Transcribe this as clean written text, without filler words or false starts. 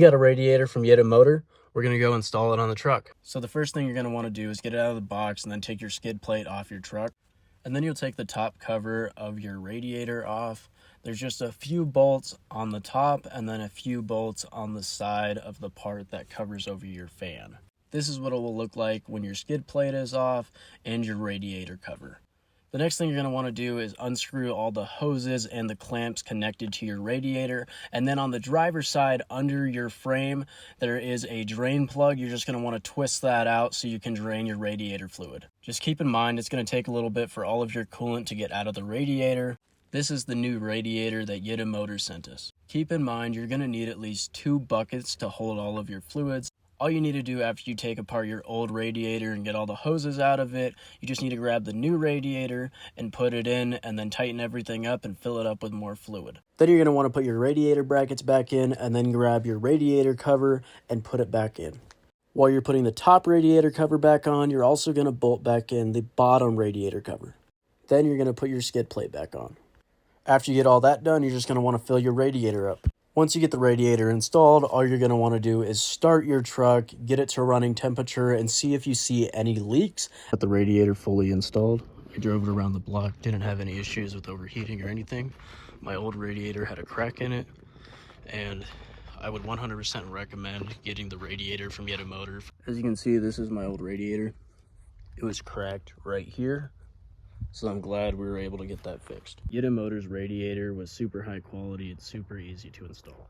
You got a radiator from YITAMOTOR. We're going to go install it on the truck. So the first thing you're going to want to do is get it out of the box and then take your skid plate off your truck. And then you'll take the top cover of your radiator off. There's just a few bolts on the top and then a few bolts on the side of the part that covers over your fan. This is what it will look like when your skid plate is off and your radiator cover. The next thing you're going to want to do is unscrew all the hoses and the clamps connected to your radiator. And then on the driver's side under your frame, there is a drain plug. You're just going to want to twist that out so you can drain your radiator fluid. Just keep in mind it's going to take a little bit for all of your coolant to get out of the radiator. This is the new radiator that YITAMOTOR sent us. Keep in mind you're going to need at least 2 buckets to hold all of your fluids. All you need to do after you take apart your old radiator and get all the hoses out of it, you just need to grab the new radiator and put it in and then tighten everything up and fill it up with more fluid. Then you're going to want to put your radiator brackets back in and then grab your radiator cover and put it back in. While you're putting the top radiator cover back on, you're also going to bolt back in the bottom radiator cover. Then you're going to put your skid plate back on. After you get all that done, you're just going to want to fill your radiator up. Once you get the radiator installed, all you're going to want to do is start your truck, get it to running temperature, and see if you see any leaks. Got the radiator fully installed. I drove it around the block, didn't have any issues with overheating or anything. My old radiator had a crack in it, and I would 100% recommend getting the radiator from YITAMOTOR. As you can see, this is my old radiator. It was cracked right here. So I'm glad we were able to get that fixed. YITAMOTOR's radiator was super high quality. It's super easy to install.